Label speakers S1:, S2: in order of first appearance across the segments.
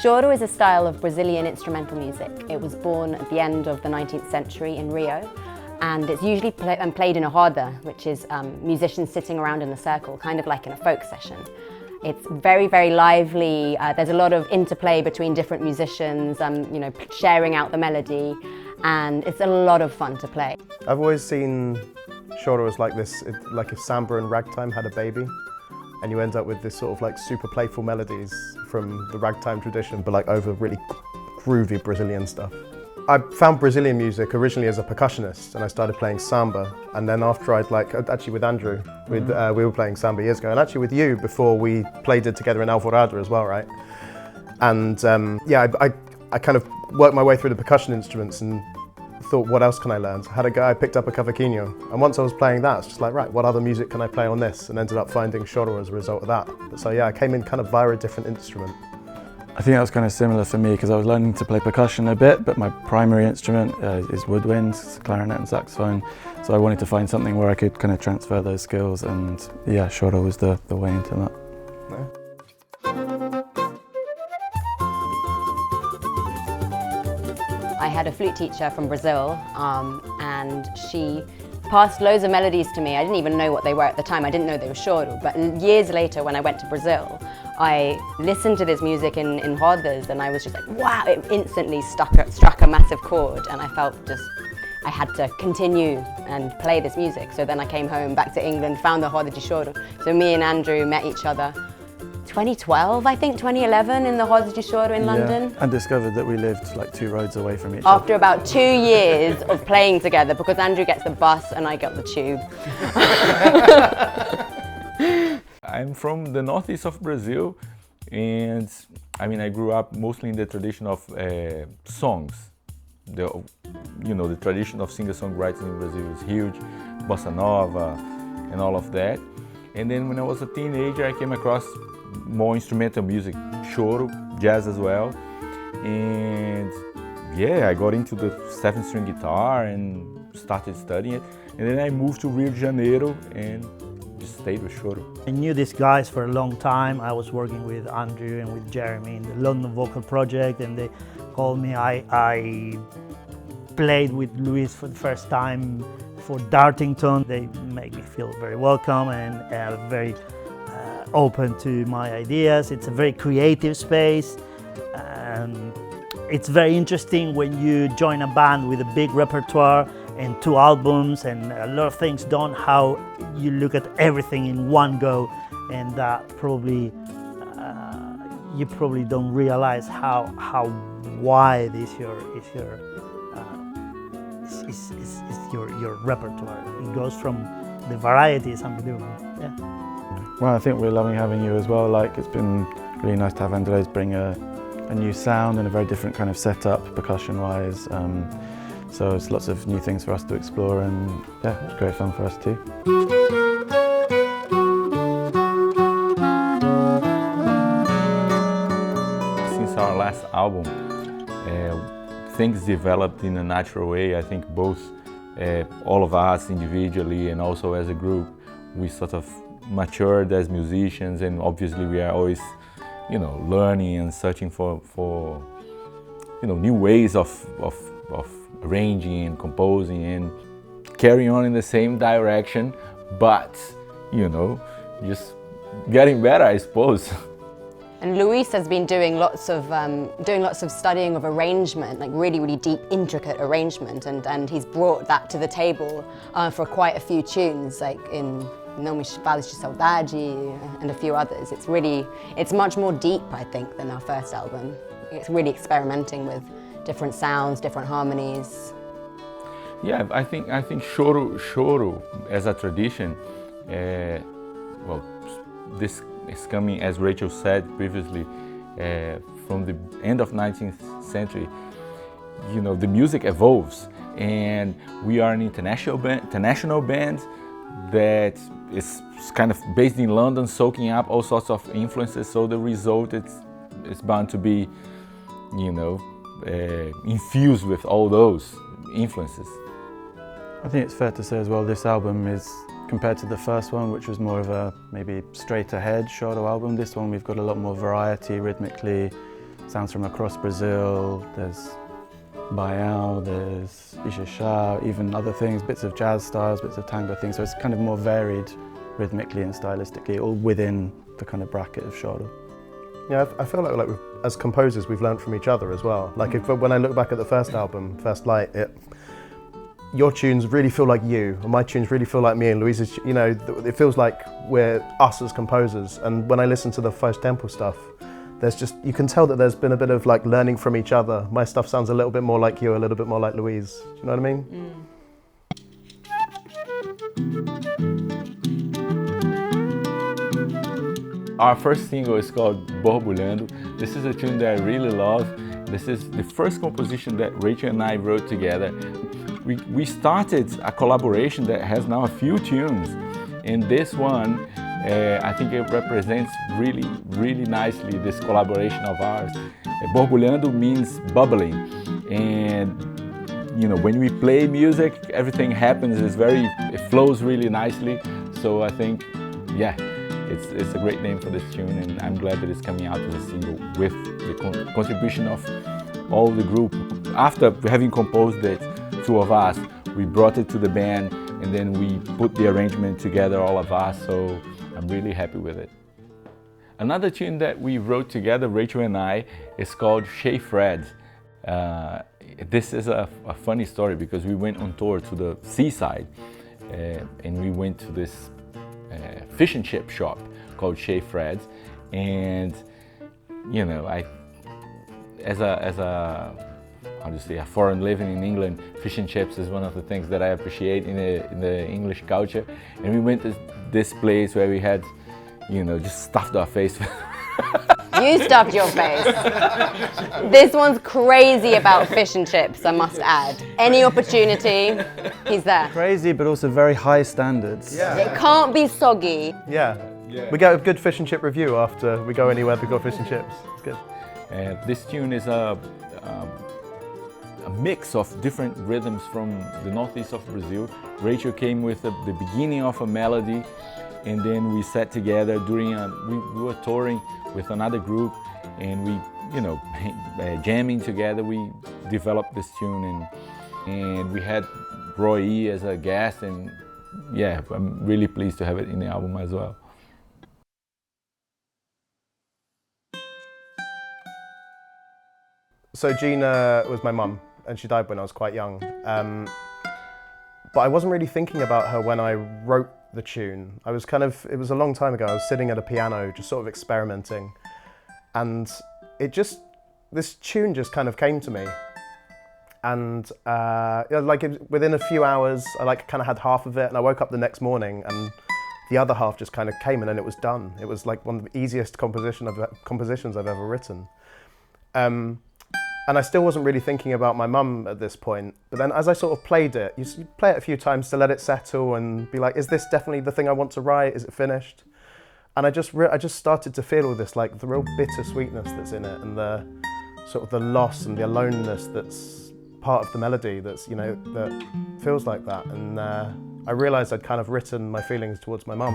S1: Choro is a style of Brazilian instrumental music. It was born at the end of the 19th century in Rio, and it's usually played in a roda, which is musicians sitting around in a circle, kind of like in a folk session. It's very, very lively. There's a lot of interplay between different musicians, you know, sharing out the melody, and it's a lot of fun to play.
S2: I've always seen Choro as like this, like if samba and ragtime had a baby, and you end up with this sort of like super playful melodies from the ragtime tradition, but like over really groovy Brazilian stuff. I found Brazilian music originally as a percussionist, and I started playing samba. And then after I'd actually with Andrew, we were playing samba years ago, and actually with you before we played it together in Alvorada as well, right? And yeah, I kind of worked my way through the percussion instruments and thought, what else can I learn? So I had a guy, I picked up a Cavaquinho, and once I was playing that, it's just like, right, what other music can I play on this? And ended up finding Choro as a result of that. So yeah, I came in kind of via a different instrument.
S3: I think that was kind of similar for me because I was learning to play percussion a bit, but my primary instrument is woodwinds, clarinet and saxophone. So I wanted to find something where I could kind of transfer those skills, and yeah, Choro was the way into that.
S2: Yeah.
S1: I had a flute teacher from Brazil, and she passed loads of melodies to me. I didn't even know what they were at the time. I didn't know they were Choro, but years later when I went to Brazil, I listened to this music in rodas, and I was just like, wow, it instantly struck a massive chord, and I felt I had to continue and play this music. So then I came home back to England, found the roda de Choro. So me and Andrew met each other 2012, I think, 2011 in the roda de Choro in London.
S3: And discovered that we lived like 2 roads away from each other.
S1: After about 2 years of playing together, because Andrew gets the bus and I get the tube.
S4: I'm from the northeast of Brazil, and I mean I grew up mostly in the tradition of songs. The tradition of singer-songwriting in Brazil is huge, bossa nova, and all of that. And then when I was a teenager, I came across more instrumental music, choro, jazz as well, and yeah, I got into the 7-string guitar and started studying it. And then I moved to Rio de Janeiro and just stayed with choro.
S5: I knew these guys for a long time. I was working with Andrew and with Jeremy in the London Vocal Project, and they called me. I played with Luiz for the first time for Dartington. They made me feel very welcome and very open to my ideas. It's a very creative space. It's very interesting when you join a band with a big repertoire and 2 albums and a lot of things done, how you look at everything in one go, and that probably you probably don't realize how wide is your repertoire. It goes from the variety is unbelievable. Yeah.
S3: Well, I think we're loving having you as well. Like, it's been really nice to have Andres bring a new sound and a very different kind of setup percussion-wise. So it's lots of new things for us to explore, and yeah, it's great fun for us too.
S4: Since our last album, things developed in a natural way. I think both all of us individually and also as a group, we sort of matured as musicians, and obviously we are always, learning and searching for new ways of arranging and composing and carrying on in the same direction, but just getting better, I suppose.
S1: And Luis has been doing lots of studying of arrangement, like really, really deep, intricate arrangement, and he's brought that to the table for quite a few tunes, like in Não Me Fales de Saudade and a few others. It's much more deep, I think, than our first album. It's really experimenting with different sounds, different harmonies.
S4: Yeah, I think choro as a tradition. Well, this is coming, as Rachel said previously, from the end of 19th century. The music evolves, and we are an international band that is kind of based in London, soaking up all sorts of influences. So the result is bound to be, infused with all those influences.
S3: I think it's fair to say as well, this album is, compared to the first one, which was more of a maybe straight ahead choro album, this one we've got a lot more variety rhythmically, sounds from across Brazil. There's baião, there's ixixá, even other things, bits of jazz styles, bits of tango things. So it's kind of more varied rhythmically and stylistically, all within the kind of bracket of choro.
S2: Yeah, I feel like as composers we've learned from each other as well. Like when I look back at the first album, First Light, your tunes really feel like you, and my tunes really feel like me and Luiz's. You know, it feels like we're us as composers. And when I listen to the Faz Tempo stuff, there's just, you can tell that there's been a bit of like learning from each other. My stuff sounds a little bit more like you, a little bit more like Luiz. Do you know what I mean?
S4: Our first single is called Borbulhando. This is a tune that I really love. This is the first composition that Rachel and I wrote together. We started a collaboration that has now a few tunes, and this one, I think it represents really nicely this collaboration of ours. Borbulhando means bubbling, and you know, when we play music, everything happens. It flows really nicely. So I think, yeah, it's a great name for this tune, and I'm glad that it's coming out as a single with the contribution of all the group. After having composed it, two of us, we brought it to the band, and then we put the arrangement together, all of us, so I'm really happy with it. Another tune that we wrote together, Rachel and I, is called Shaverin. This is a funny story because we went on tour to the seaside, and we went to this fish and chip shop called Shaverin, and you know, as a how do you say, a foreign living in England, fish and chips is one of the things that I appreciate in the English culture. And we went to this place where we had, you know, just stuffed our face.
S1: You stuffed your face. This one's crazy about fish and chips, I must add. Any opportunity, he's there.
S3: Crazy, but also very high standards.
S2: Yeah.
S1: It can't be soggy.
S2: Yeah. We get a good fish and chip review after we go anywhere we've got fish and chips. It's good.
S4: This tune is a mix of different rhythms from the northeast of Brazil. Rachel came with the beginning of a melody, and then we sat together during we were touring with another group, and we, you know, jamming together, we developed this tune, and we had Roy E as a guest, and yeah, I'm really pleased to have it in the album as well.
S2: So Gina was my mum, and she died when I was quite young. But I wasn't really thinking about her when I wrote the tune. I was it was a long time ago, I was sitting at a piano, just sort of experimenting. And this tune just kind of came to me. And within a few hours, I kind of had half of it, and I woke up the next morning and the other half just kind of came, and then it was done. It was like one of the easiest compositions I've ever written. And I still wasn't really thinking about my mum at this point. But then as I sort of played it, you play it a few times to let it settle and be like, is this definitely the thing I want to write? Is it finished? And I just started to feel all this, like the real bittersweetness that's in it, and the sort of the loss and the aloneness that's part of the melody that's, you know, that feels like that. And I realized I'd kind of written my feelings towards my mum,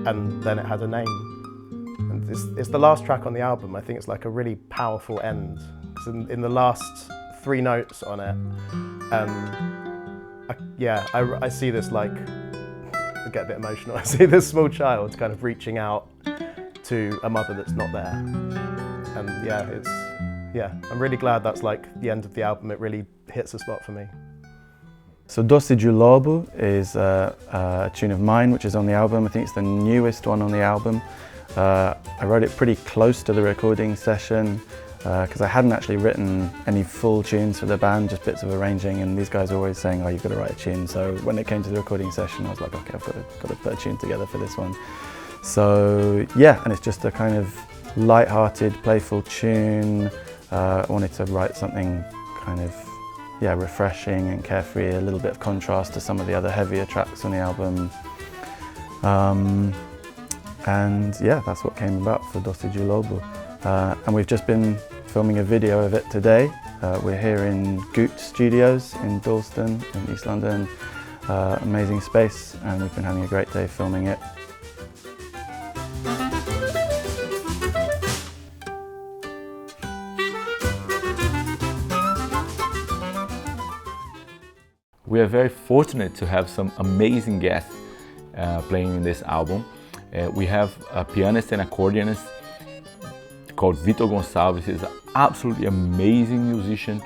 S2: and then it had a name. And it's the last track on the album. I think it's like a really powerful end. In the last 3 notes on it, I see this, like, I get a bit emotional. I see this small child kind of reaching out to a mother that's not there. And I'm really glad that's like the end of the album. It really hits a spot for me.
S3: So Doce de Lobo is a tune of mine, which is on the album. I think it's the newest one on the album. I wrote it pretty close to the recording session, because I hadn't actually written any full tunes for the band, just bits of arranging, and these guys were always saying, oh, you've got to write a tune. So when it came to the recording session, I was like, okay, I've got to put a tune together for this one. So yeah, and it's just a kind of light-hearted, playful tune. I wanted to write something kind of, yeah, refreshing and carefree, a little bit of contrast to some of the other heavier tracks on the album. And yeah, that's what came about for Doce de Lobo. And we've just been filming a video of it today. We're here in Goot Studios in Dalston in East London. Amazing space, and we've been having a great day filming it.
S4: We are very fortunate to have some amazing guests playing in this album. We have a pianist and accordionist called Vitor Gonçalves. He's an absolutely amazing musician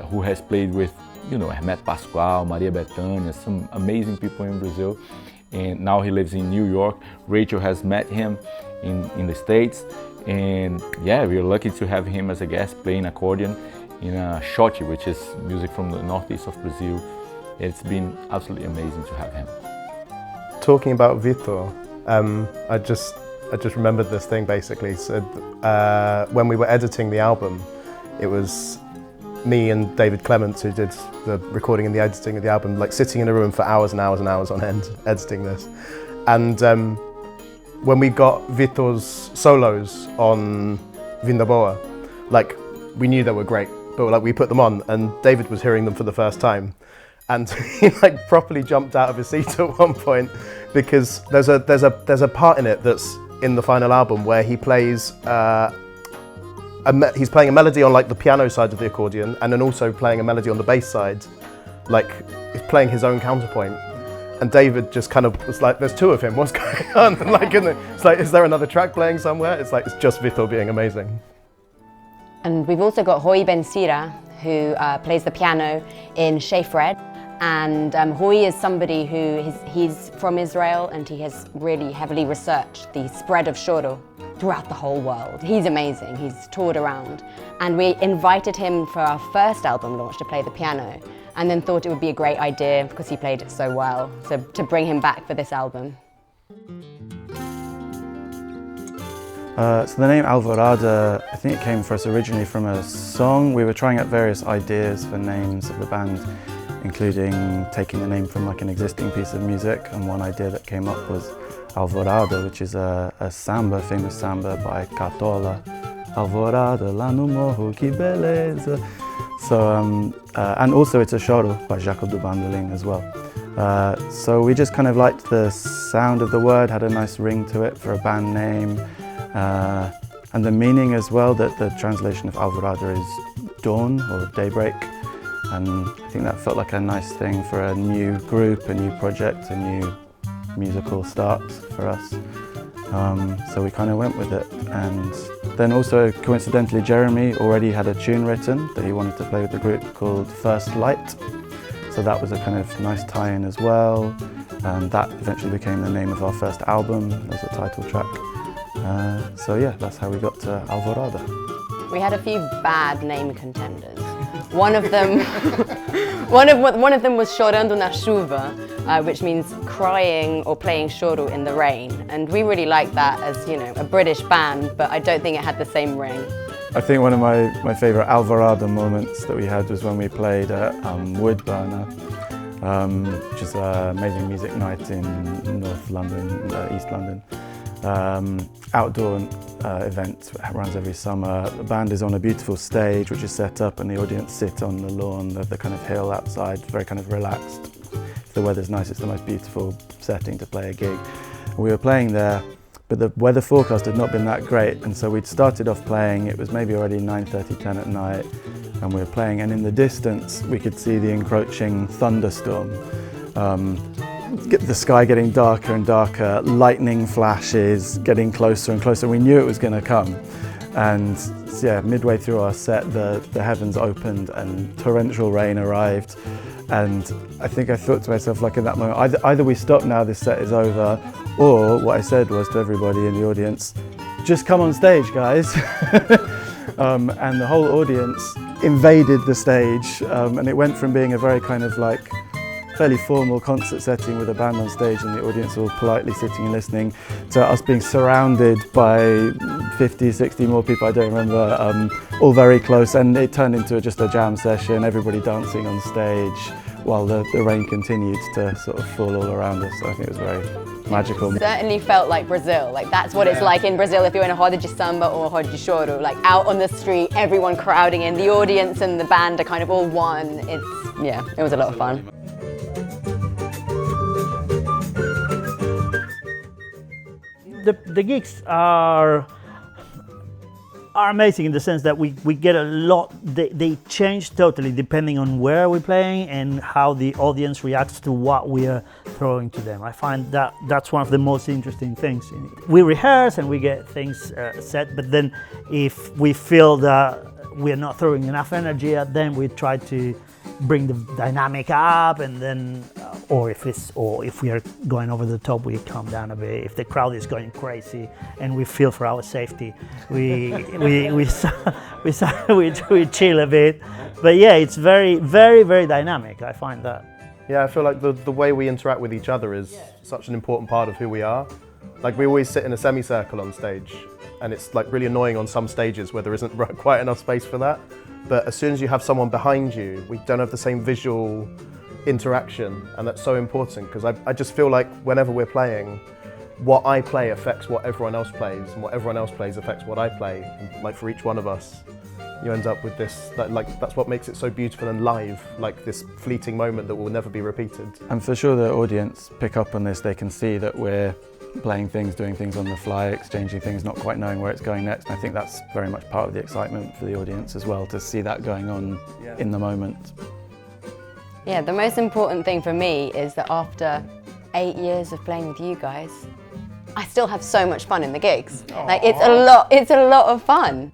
S4: who has played with, you know, Hermeto Pascoal, Maria Bethânia, some amazing people in Brazil. And now he lives in New York. Rachel has met him in the States. And yeah, we're lucky to have him as a guest playing accordion in a xote, which is music from the northeast of Brazil. It's been absolutely amazing to have him.
S2: Talking about Vitor, I just remembered this thing basically. So when we were editing the album, it was me and David Clements who did the recording and the editing of the album, like sitting in a room for hours and hours and hours on end editing this. And when we got Vitor's solos on Vinda Boa, like we knew they were great, but like we put them on and David was hearing them for the first time. And he like properly jumped out of his seat at one point because there's a part in it that's in the final album where he plays he's playing a melody on like the piano side of the accordion and then also playing a melody on the bass side, like he's playing his own counterpoint. And David just kind of was like, "There's two of him. What's going on?" And like, it's like, "Is there another track playing somewhere?" It's like it's just Vitor being amazing.
S1: And we've also got Rui Bencira, who plays the piano in Shaverin. And Rui is somebody who he's from Israel and he has really heavily researched the spread of choro throughout the whole world. He's amazing, he's toured around. And we invited him for our first album launch to play the piano and then thought it would be a great idea because he played it so well, so to bring him back for this album.
S3: So the name Alvorada, I think it came for us originally from a song. We were trying out various ideas for names of the band, including taking the name from like an existing piece of music, and one idea that came up was Alvorada, which is a samba, famous samba by Catola. Alvorada, lá no morro, que beleza. So, and also it's a choro by Jaco do Bandolim as well. So we just kind of liked the sound of the word, had a nice ring to it for a band name, and the meaning as well, that the translation of Alvorada is dawn or daybreak. And I think that felt like a nice thing for a new group, a new project, a new musical start for us. So we kind of went with it. And then also, coincidentally, Jeremy already had a tune written that he wanted to play with the group called First Light. So that was a kind of nice tie-in as well. And that eventually became the name of our first album as a title track. So yeah, that's how we got to Alvorada.
S1: We had a few bad name contenders. One of them was Chorando na chuva, which means crying or playing choro in the rain. And we really liked that as, you know, a British band, but I don't think it had the same ring.
S3: I think one of my favourite Alvorada moments that we had was when we played at Woodburner, which is an amazing music night in North London, East London. Outdoor event runs every summer. The band is on a beautiful stage which is set up and the audience sit on the lawn of the kind of hill outside, very kind of relaxed. If the weather's nice, it's the most beautiful setting to play a gig. We were playing there, but the weather forecast had not been that great, and so we'd started off playing. It was maybe already 9:30, 10 at night, and we were playing, and in the distance we could see the encroaching thunderstorm. The sky getting darker and darker, lightning flashes getting closer and closer. We knew it was going to come, and yeah, midway through our set, the heavens opened and torrential rain arrived. And I think I thought to myself, like in that moment, either we stop now, this set is over, or what I said was to everybody in the audience, just come on stage, guys. And the whole audience invaded the stage, and it went from being a very kind of like fairly formal concert setting with a band on stage and the audience all politely sitting and listening, to us being surrounded by 50, 60 more people, I don't remember, all very close, and it turned into just a jam session, everybody dancing on stage while the rain continued to sort of fall all around us. So I think it was very magical.
S1: It certainly felt like Brazil. Like that's what it's like in Brazil if you're in a roda de samba or a roda de choro. Like out on the street, everyone crowding in, the audience and the band are kind of all one. Yeah, it was a lot of fun.
S5: The gigs are are amazing in the sense that we get a lot, they change totally depending on where we're playing and how the audience reacts to what we are throwing to them. I find that that's one of the most interesting things. We rehearse and we get things set, but then if we feel that we're not throwing enough energy at them, we try to bring the dynamic up, and then or if we are going over the top, we calm down a bit. If the crowd is going crazy and we feel for our safety, we chill a bit. But yeah, it's very dynamic. I find that.
S2: Yeah, I feel like the way we interact with each other is such an important part of who we are. Like we always sit in a semicircle on stage, and it's like really annoying on some stages where there isn't quite enough space for that. But as soon as you have someone behind you, we don't have the same visual interaction, and that's so important because I just feel like whenever we're playing, what I play affects what everyone else plays, and what everyone else plays affects what I play. And like for each one of us, you end up with this, like that's what makes it so beautiful and live, like this fleeting moment that will never be repeated.
S3: And for sure the audience pick up on this, they can see that we're playing things, doing things on the fly, exchanging things, not quite knowing where it's going next. And I think that's very much part of the excitement for the audience as well, to see that going on in the moment.
S1: Yeah, the most important thing for me is that after 8 years of playing with you guys, I still have so much fun in the gigs. Like it's a lot of fun.